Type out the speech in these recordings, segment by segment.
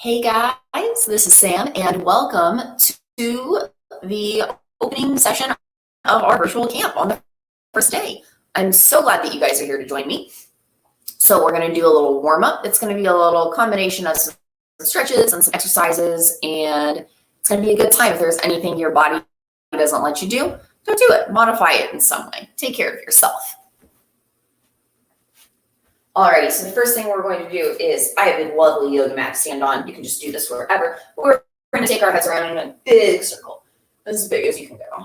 Hey guys, this is Sam, and welcome to the opening session of our virtual camp on the first day. I'm so glad that you guys are here to join me. So we're going to do a little warm up. It's going to be a little combination of some stretches and some exercises, and it's going to be a good time. If there's anything your body doesn't let you do, don't do it. Modify it in some way. Take care of yourself. Alrighty, so the first thing we're going to do is, I have a lovely yoga mat to stand on. You can just do this wherever. We're going to take our heads around in a big circle, as big as you can go.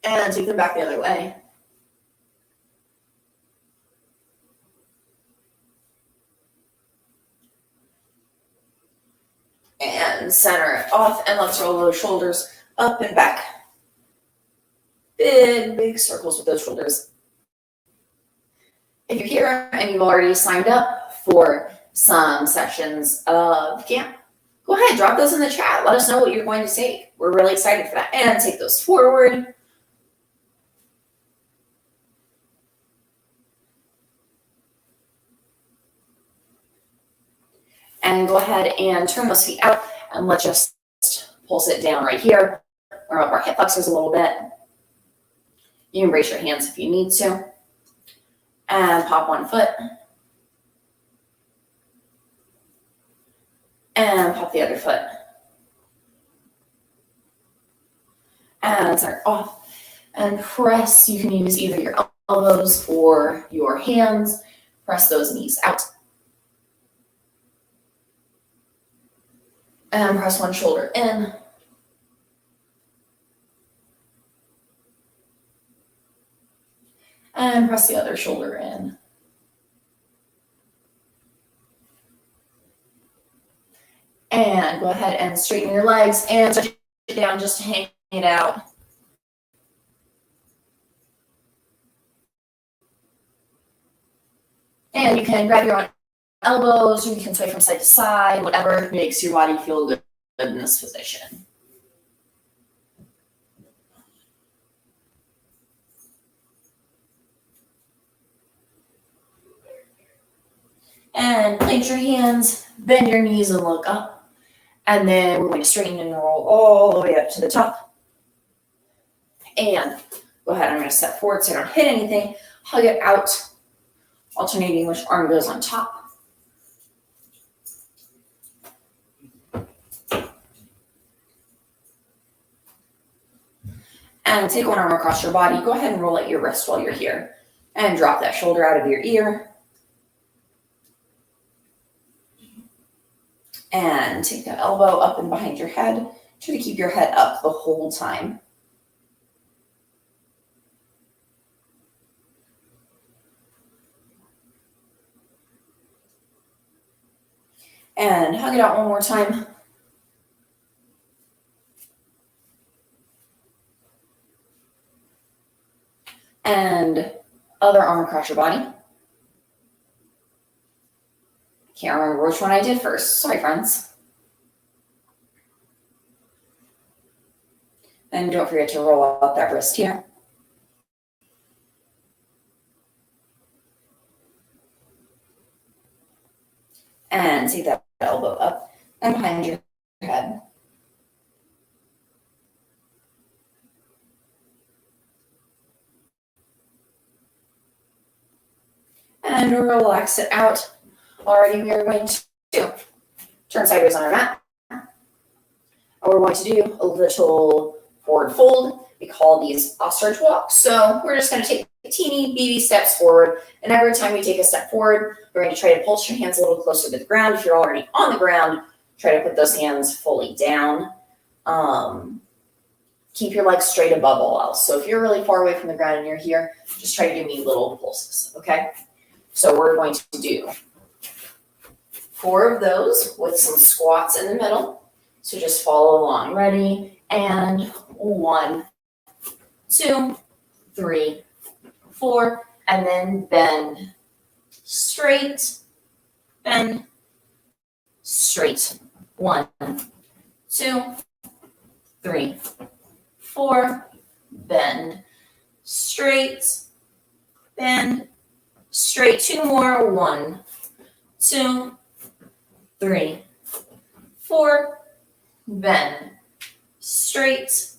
And take them back the other way. And center it off, and let's roll those shoulders up and back. Big circles with those shoulders. If you're here and you've already signed up for some sessions of camp, go ahead, drop those in the chat. Let us know what you're going to take. We're really excited for that. And take those forward. And go ahead and turn those feet out, and let's just pulse it down right here. Warm up our hip flexors a little bit. You can brace your hands if you need to. And pop one foot. And pop the other foot. And start off. And press. You can use either your elbows or your hands. Press those knees out. And press one shoulder in. And press the other shoulder in. And go ahead and straighten your legs and stretch it down just to hang it out. And you can grab your own elbows, or you can sway from side to side, whatever makes your body feel good in this position. And plant your hands, bend your knees and look up. And then we're going to straighten and roll all the way up to the top. And go ahead, I'm going to step forward so I don't hit anything. Hug it out, alternating which arm goes on top. And take one arm across your body. Go ahead and roll out your wrist while you're here. And drop that shoulder out of your ear. And take that elbow up and behind your head. Try to keep your head up the whole time. And hug it out one more time. And other arm across your body. Can't remember which one I did first. Sorry, friends. And don't forget to roll out that wrist here. And take that elbow up and behind your head. And relax it out. Alrighty, we are going to turn sideways on our mat. And we're going to do a little forward fold. We call these ostrich walks. So we're just going to take teeny baby steps forward. And every time we take a step forward, we're going to try to pulse your hands a little closer to the ground. If you're already on the ground, try to put those hands fully down. Keep your legs straight above all else. So if you're really far away from the ground and you're here, just try to give me little pulses, okay? So we're going to do 4 of those with some squats in the middle. So just follow along. Ready? And 1, 2, 3, 4. And then bend. Straight. Bend. Straight. 1, 2, 3, 4. Bend. Straight. bend, straight. 2 more. 1, 2, 3, 4, bend, straight,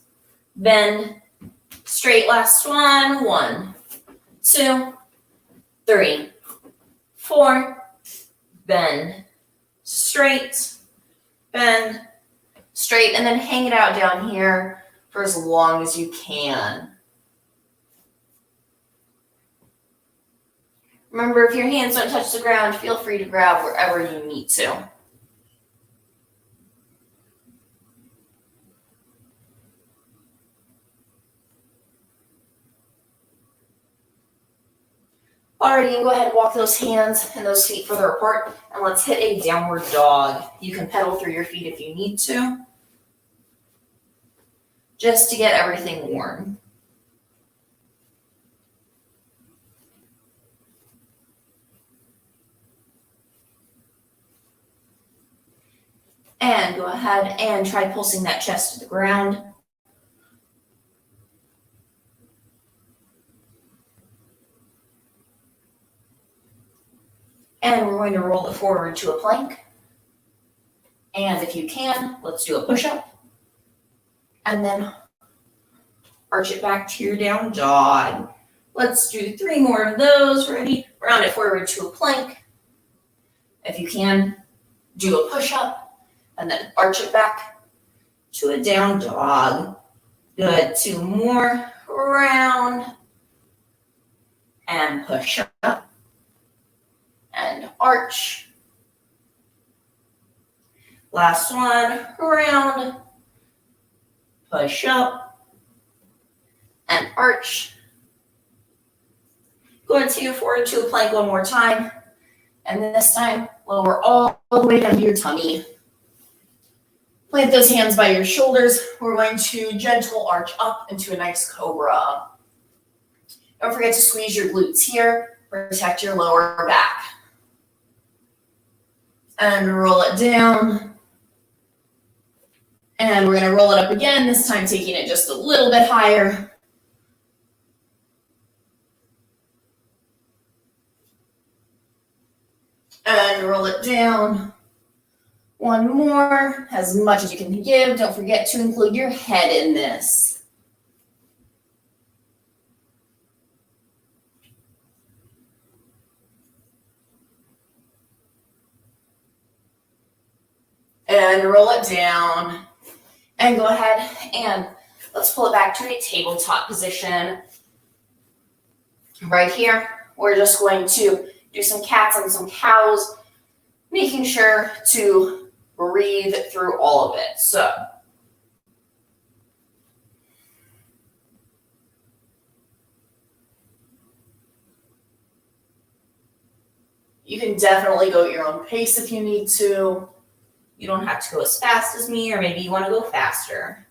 bend, straight. Last one. 1, 2, 3, 4, bend, straight, bend, straight, and then hang it out down here for as long as you can. Remember, if your hands don't touch the ground, feel free to grab wherever you need to. Alright, you can go ahead and walk those hands and those feet further apart, and let's hit a downward dog. You can pedal through your feet if you need to, just to get everything warm. And go ahead and try pulsing that chest to the ground. And we're going to roll it forward to a plank. And if you can, let's do a push-up. And then arch it back to your down dog. Let's do 3 more of those. Ready? Round it forward to a plank. If you can, do a push-up. And then arch it back to a down dog. Good. 2 more. Round. And push up. And arch. Last one. Round. Push up. And arch. Going to forward to a plank one more time. And this time, lower all the way down to your tummy. Plant those hands by your shoulders. We're going to gentle arch up into a nice cobra. Don't forget to squeeze your glutes here. Protect your lower back. And roll it down. And we're going to roll it up again, this time taking it just a little bit higher. And roll it down. 1 more, as much as you can give. Don't forget to include your head in this. And roll it down. And go ahead and let's pull it back to a tabletop position. Right here, we're just going to do some cats and some cows, making sure to breathe through all of it. So you can definitely go at your own pace if you need to. You don't have to go as fast as me, or maybe you want to go faster.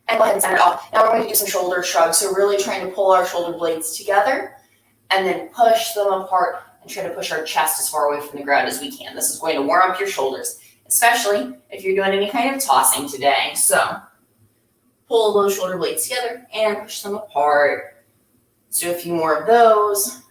And go ahead and send it off. Now we're going to do some shoulder shrugs. So really trying to pull our shoulder blades together and then push them apart and try to push our chest as far away from the ground as we can. This is going to warm up your shoulders, especially if you're doing any kind of tossing today. So pull those shoulder blades together and push them apart. Let's do a few more of those.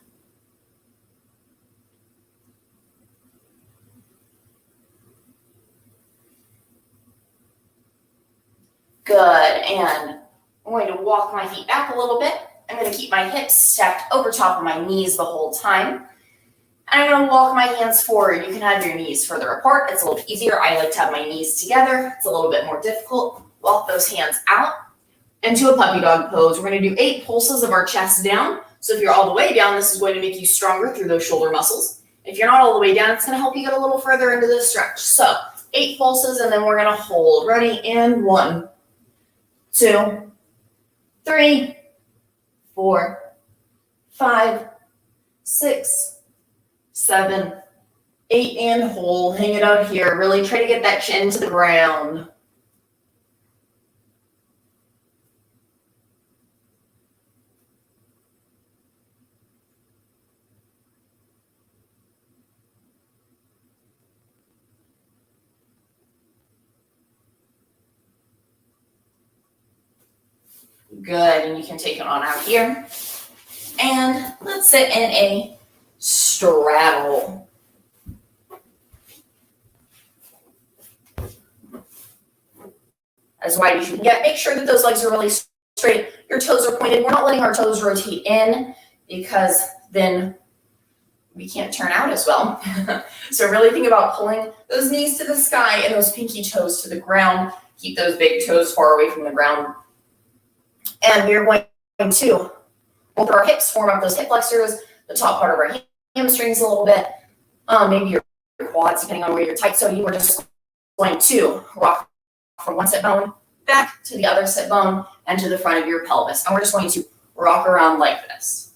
Good, and I'm going to walk my feet back a little bit. I'm going to keep my hips stacked over top of my knees the whole time. And I'm going to walk my hands forward. You can have your knees further apart. It's a little easier. I like to have my knees together. It's a little bit more difficult. Walk those hands out into a puppy dog pose. We're going to do 8 pulses of our chest down. So if you're all the way down, this is going to make you stronger through those shoulder muscles. If you're not all the way down, it's going to help you get a little further into the stretch. So 8 pulses, and then we're going to hold. Ready? And 1, 2, 3, 4, 5, 6, 7, 8, and hold. Hang it out here. Really try to get that chin to the ground. Good, and you can take it on out here. And let's sit in a straddle. As wide as you can get. Make sure that those legs are really straight. Your toes are pointed. We're not letting our toes rotate in because then we can't turn out as well. So really think about pulling those knees to the sky and those pinky toes to the ground. Keep those big toes far away from the ground. And we're going to both our hips, form up those hip flexors, the top part of our hamstrings a little bit, maybe your quads, depending on where you're tight. So you are just going to rock from one sit bone back to the other sit bone and to the front of your pelvis. And we're just going to rock around like this.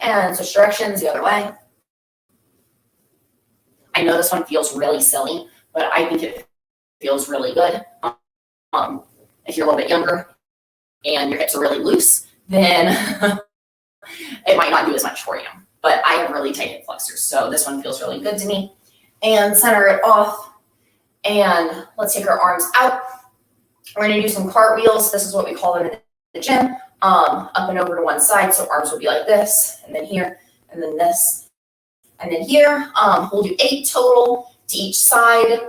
And switch directions the other way. I know this one feels really silly, but I think it feels really good. If you're a little bit younger and your hips are really loose, then it might not do as much for you. But I have really tight hip flexors, so this one feels really good to me. And center it off. And let's take our arms out. We're going to do some cartwheels. This is what we call them in the gym. Up and over to one side, so arms will be like this, and then here, and then this, and then here. We'll do 8 total to each side.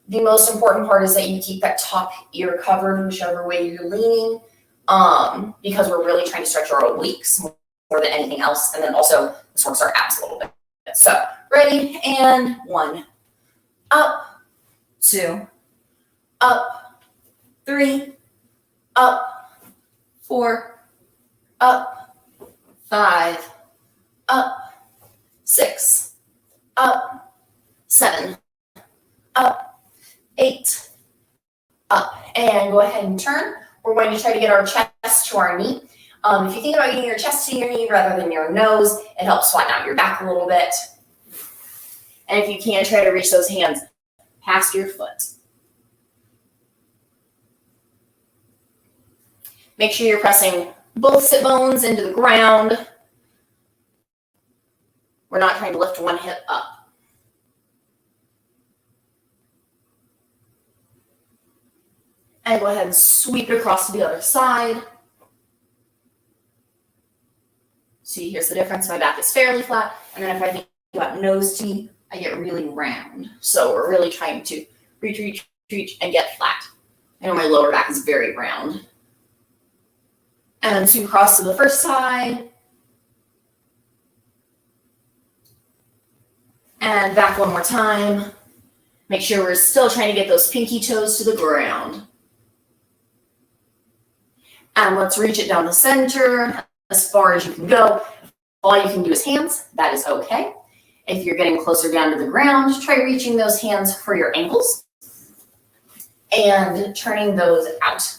The most important part is that you keep that top ear covered, whichever way you're leaning, because we're really trying to stretch our obliques more than anything else, and then also this works our abs a little bit. So ready, and 1, up, 2, up, 3, up, 4, up, 5, up, 6, up, 7, up, 8, up, and go ahead and turn. We're going to try to get our chest to our knee. If you think about getting your chest to your knee rather than your nose, it helps flatten out your back a little bit. And if you can, try to reach those hands past your foot. Make sure you're pressing both sit bones into the ground. We're not trying to lift one hip up. And go ahead and sweep it across to the other side. See, here's the difference. My back is fairly flat. And then if I think about nose to knee, I get really round. So we're really trying to reach, and get flat. I know my lower back is very round. And sweep across to the first side. And back one more time. Make sure we're still trying to get those pinky toes to the ground. And let's reach it down the center as far as you can go. All you can do is hands. That is okay. If you're getting closer down to the ground, try reaching those hands for your ankles and turning those out.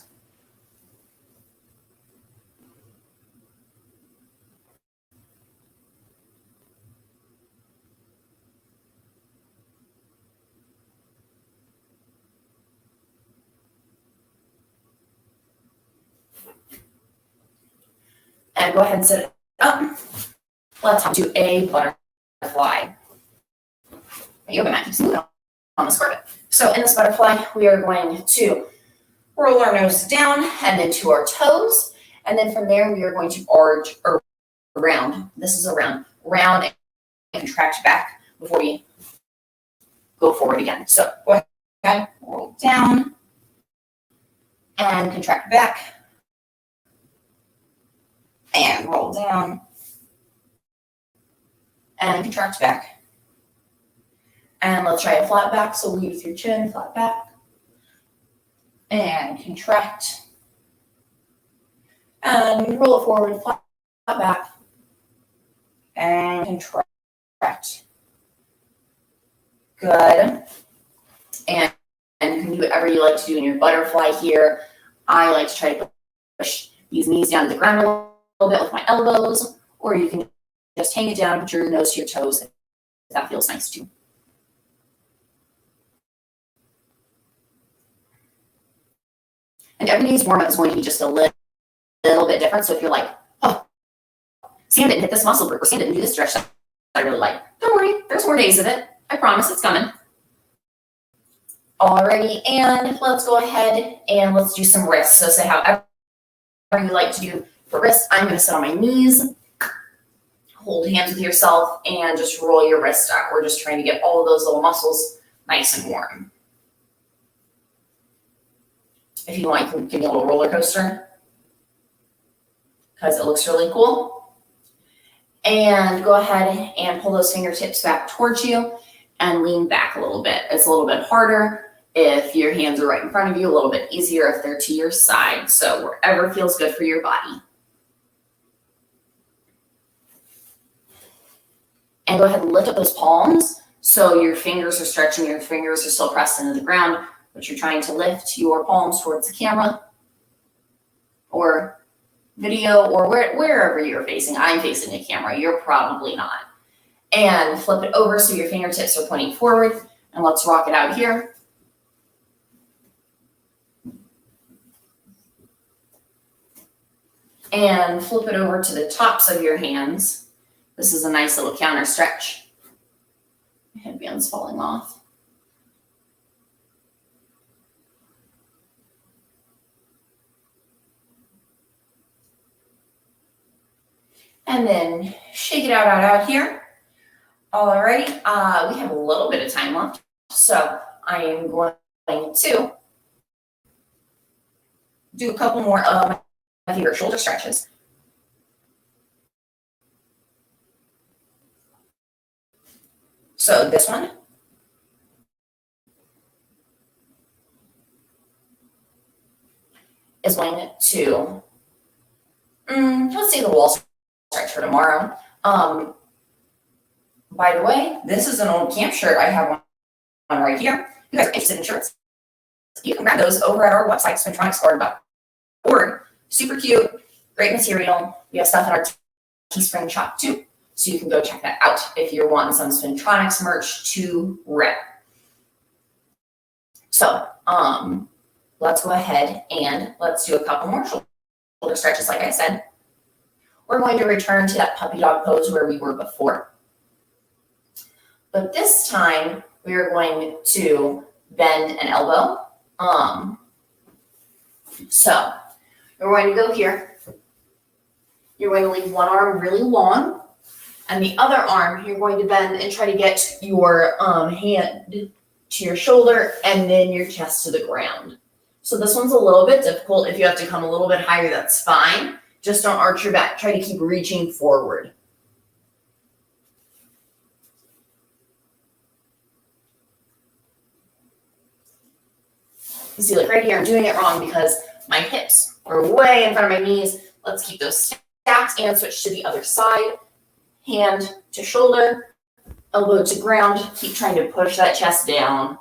And go ahead and sit it up. Let's do a butterfly. My yoga mat keeps moving on this carpet. So in this butterfly, we are going to roll our nose down and then to our toes. And then from there, we are going to arch around. This is around, round and contract back before we go forward again. So go ahead, roll down and contract back. And roll down and contract back. And let's try a flat back. So lead with your chin, flat back. And contract. And roll it forward, flat back. And contract. Good. And you can do whatever you like to do in your butterfly here. I like to try to push these knees down to the ground a little bit with my elbows, or you can just hang it down, put your nose to your toes. If that feels nice too. And everybody's warm-up is going to be just a little bit different. So if you're like, oh, Sam didn't hit this muscle group, or Sam didn't do this stretch that I really like, don't worry, there's more days of it. I promise it's coming. Alrighty, and let's go ahead and let's do some wrists. So say however you like to do for wrists. I'm going to sit on my knees, hold hands with yourself, and just roll your wrist out. We're just trying to get all of those little muscles nice and warm. If you want, you can give me a little roller coaster because it looks really cool. And go ahead and pull those fingertips back towards you and lean back a little bit. It's a little bit harder if your hands are right in front of you, a little bit easier if they're to your side. So wherever feels good for your body. And go ahead and lift up those palms so your fingers are stretching, your fingers are still pressed into the ground, but you're trying to lift your palms towards the camera or video or wherever you're facing. I'm facing the camera, you're probably not. And flip it over so your fingertips are pointing forward, and let's rock it out here. And flip it over to the tops of your hands. This is a nice little counter stretch. My headband's falling off. And then shake it out here. Alrighty, we have a little bit of time left. So I am going to do a couple more of my favorite shoulder stretches. So this one is going to, let's see the wall stretch for tomorrow. By the way, this is an old camp shirt. I have one right here. You guys are interested in shirts? You can grab those over at our website, spintronicsgarden.org. Super cute, great material. We have stuff in our Teespring shop too. So you can go check that out if you're wanting some Spintronics merch to rep. So let's go ahead and let's do a couple more shoulder stretches like I said. We're going to return to that puppy dog pose where we were before. But this time we are going to bend an elbow. So you're going to go here. You're going to leave one arm really long, and the other arm you're going to bend and try to get your hand to your shoulder and then your chest to the ground. So this one's a little bit difficult. If you have to come a little bit higher, that's fine. Just don't arch your back. Try to keep reaching forward. You see, like right here, I'm doing it wrong because my hips are way in front of my knees. Let's keep those stacked and switch to the other side. Hand to shoulder, elbow to ground. Keep trying to push that chest down.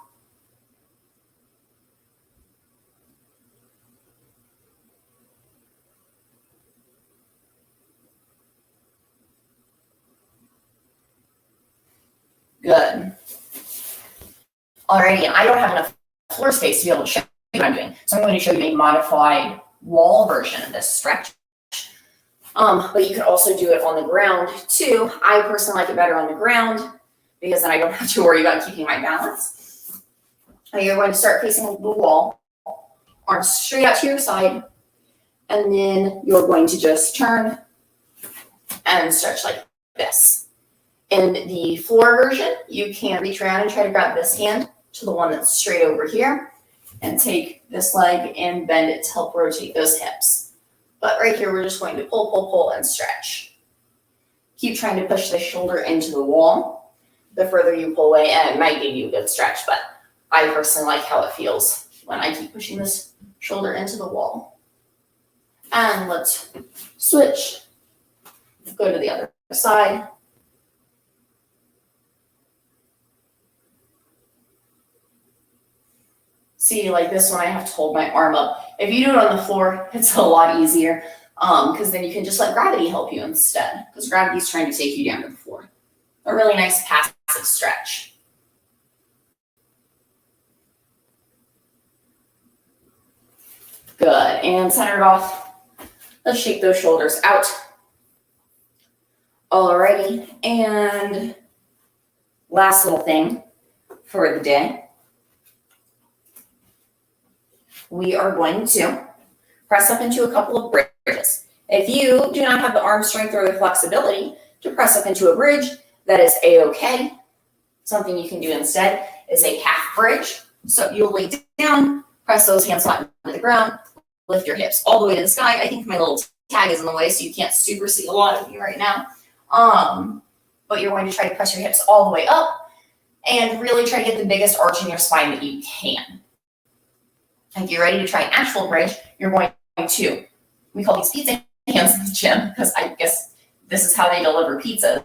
Good. Alrighty, I don't have enough floor space to be able to show you what I'm doing. So I'm going to show you a modified wall version of this stretch. But you can also do it on the ground too. I personally like it better on the ground because then I don't have to worry about keeping my balance. Now you're going to start facing the wall, arms straight out to your side, and then you're going to just turn and stretch like this. In the floor version, you can reach around and try to grab this hand to the one that's straight over here and take this leg and bend it to help rotate those hips. But right here, we're just going to pull, and stretch. Keep trying to push the shoulder into the wall. The further you pull away, and it might give you a good stretch, but I personally like how it feels when I keep pushing this shoulder into the wall. And let's switch. Go to the other side. See, like this one, I have to hold my arm up. If you do it on the floor, it's a lot easier because then you can just let gravity help you instead because gravity's trying to take you down to the floor. A really nice passive stretch. Good, and center it off. Let's shake those shoulders out. Alrighty, and last little thing for the day. we are going to press up into a couple of bridges. If you do not have the arm strength or the flexibility to press up into a bridge, that is a-okay. Something you can do instead is a half bridge. So you'll lay down, press those hands flat into the ground, lift your hips all the way to the sky. I think my little tag is in the way, so you can't super see a lot of me right now. But you're going to try to press your hips all the way up and really try to get the biggest arch in your spine that you can. If you're ready to try an actual bridge, you're going to, we call these pizza hands in the gym because I guess this is how they deliver pizzas.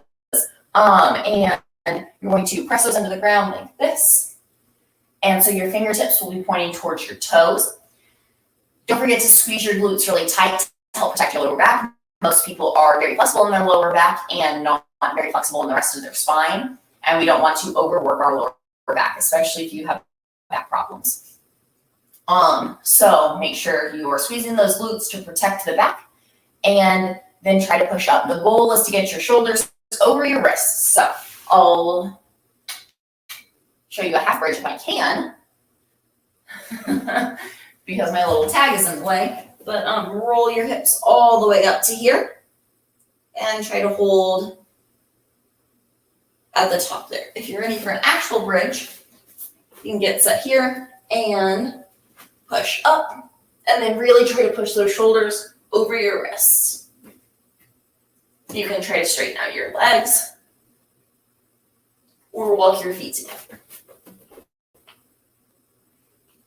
And you're going to press those into the ground like this. And so your fingertips will be pointing towards your toes. Don't forget to squeeze your glutes really tight to help protect your lower back. Most people are very flexible in their lower back and not very flexible in the rest of their spine. And we don't want to overwork our lower back, especially if you have back problems. So make sure you are squeezing those glutes to protect the back and then try to push up. The goal is to get your shoulders over your wrists. So I'll show you a half bridge if I can because my little tag is in the way. But roll your hips all the way up to here and try to hold at the top there. If you're ready for an actual bridge, you can get set here and push up, and then really try to push those shoulders over your wrists. You can try to straighten out your legs or walk your feet together.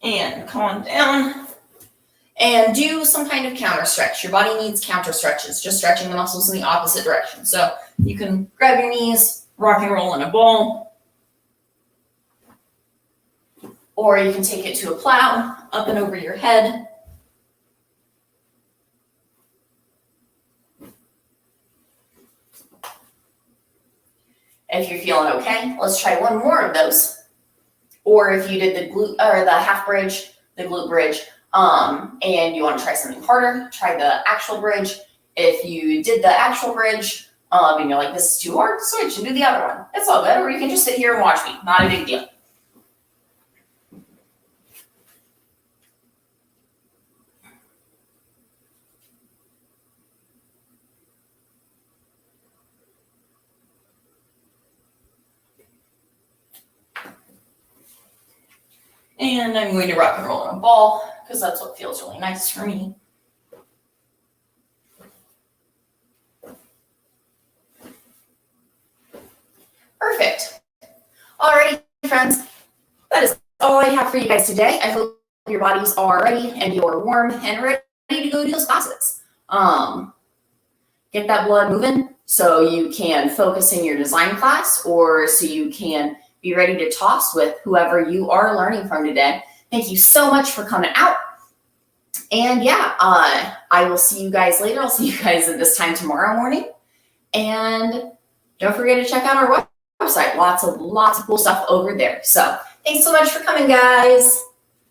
And come on down and do some kind of counter stretch. Your body needs counter stretches, just stretching the muscles in the opposite direction. So you can grab your knees, rock and roll in a ball, or you can take it to a plow, up and over your head. If you're feeling okay, let's try one more of those. Or if you did the glute or the half bridge, the glute bridge, and you want to try something harder, try the actual bridge. If you did the actual bridge, and you're like, this is too hard, switch and do the other one. It's all good. Or you can just sit here and watch me. Not a big deal. And I'm going to rock and roll in a ball because that's what feels really nice for me. Perfect. Alrighty, friends. That is all I have for you guys today. I hope your bodies are ready and you're warm and ready to go to those classes. Get that blood moving so you can focus in your design class or so you can be ready to toss with whoever you are learning from today. Thank you so much for coming out. And yeah, I will see you guys later. I'll see you guys at this time tomorrow morning. And don't forget to check out our website. Lots of cool stuff over there. So thanks so much for coming, guys.